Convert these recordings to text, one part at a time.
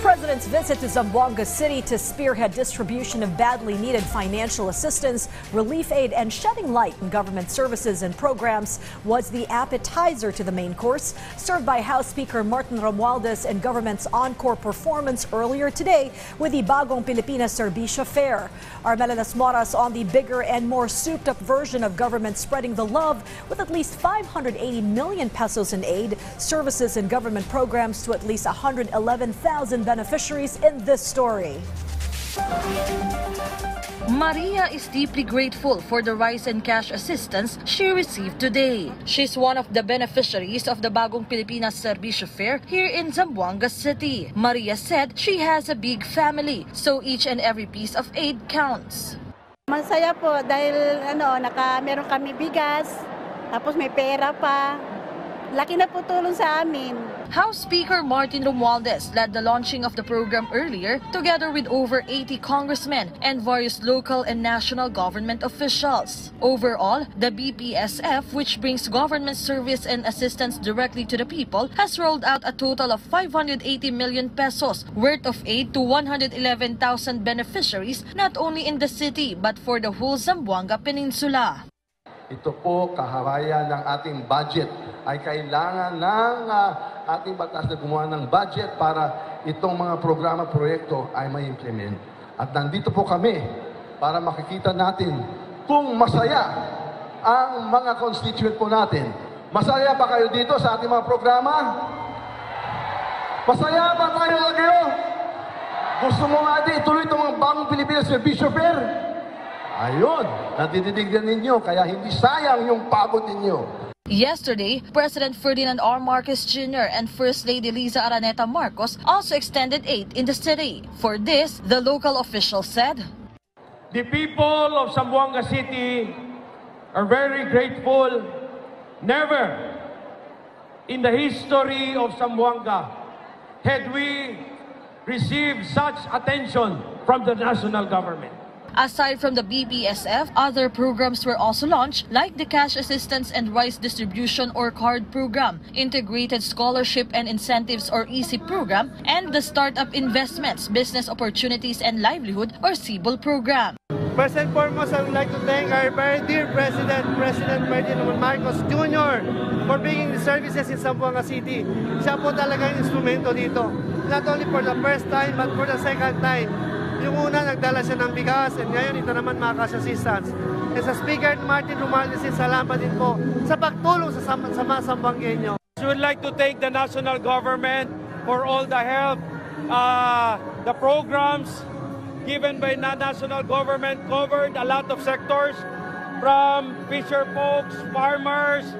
President's visit to Zamboanga City to spearhead distribution of badly needed financial assistance, relief aid, and shedding light on government services and programs was the appetizer to the main course, served by House Speaker Martin Romualdez and government's encore performance earlier today with the Bagong Pilipinas Serbisyo Fair. Armela Las Moras on the bigger and more souped-up version of government spreading the love with at least 580 million pesos in aid, services, and government programs to at least 111,000 beneficiaries in this story. Maria is deeply grateful for the rice and cash assistance she received today. She's one of the beneficiaries of the Bagong Pilipinas Serbisyo Fair here in Zamboanga City. Maria said she has a big family, so each and every piece of aid counts. Masaya po dahil meron kami bigas, tapos may pera pa. Laki na po tulong sa amin. House Speaker Martin Romualdez led the launching of the program earlier together with over 80 congressmen and various local and national government officials. Overall, the BPSF, which brings government service and assistance directly to the people, has rolled out a total of 580 million pesos worth of aid to 111,000 beneficiaries not only in the city but for the whole Zamboanga Peninsula. Ito po kahawayan ng ating budget ay kailangan ng ating batas na gumawa ng budget para itong mga programa, proyekto ay ma-implement. At nandito po kami para makikita natin kung masaya ang mga constituent po natin. Masaya ba kayo dito sa ating mga programa? Masaya ba tayo kayo? Gusto mo nga din ituloy itong mga Bagong Pilipinas Serbisyo Fair? Ayun, natitindigan ninyo, kaya hindi sayang yung pagod ninyo. Yesterday, President Ferdinand R. Marcos Jr. and First Lady Liza Araneta Marcos also extended aid in the city. For this, the local official said, "The people of Zamboanga City are very grateful. Never in the history of Zamboanga had we received such attention from the national government." Aside from the BPSF, other programs were also launched like the Cash Assistance and Rice Distribution or CARD program, Integrated Scholarship and Incentives or EASY program, and the Startup Investments, Business Opportunities and Livelihood or CBOL program. First and foremost, I would like to thank our very dear President Ferdinand Marcos Jr. for bringing the services in Zamboanga City. Siya po talaga yung instrumento dito. Not only for the first time, but for the second time. Yung una, nagdala siya ng bigas, and ngayon ito naman mga cash assistance. And sa Speaker Martin Romualdez, salamat din po sa pagtulong sa mga Zamboangueño. We would like to thank the national government for all the help, the programs given by the national government covered a lot of sectors, from fisher folks, farmers,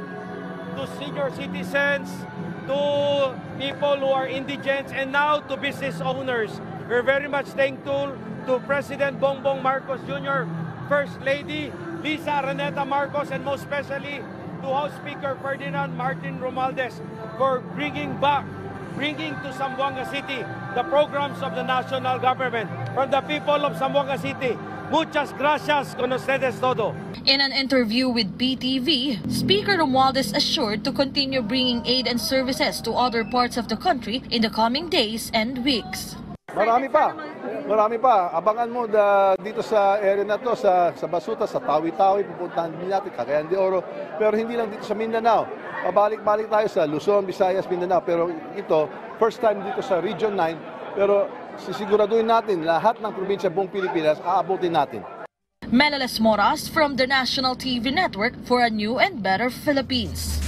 to senior citizens, to people who are indigents, and now to business owners. We're very much thankful to President Bongbong Marcos Jr., First Lady Liza Araneta Marcos, and most especially to House Speaker Ferdinand Martin Romualdez for bringing to Zamboanga City the programs of the national government. From the people of Zamboanga City, muchas gracias con ustedes todo. In an interview with PTV, Speaker Romualdez assured to continue bringing aid and services to other parts of the country in the coming days and weeks. Marami pa. Abangan mo dito sa area na to, sa Basuta, sa Tawi-Tawi, pupuntahan din natin, Cagayan de Oro. Pero hindi lang dito sa Mindanao. Pabalik-balik tayo sa Luzon, Visayas, Mindanao. Pero ito, first time dito sa Region 9. Pero sisiguraduhin natin, lahat ng probinsya buong Pilipinas, aabutin natin. Mela Las Moras from the National TV Network for a new and better Philippines.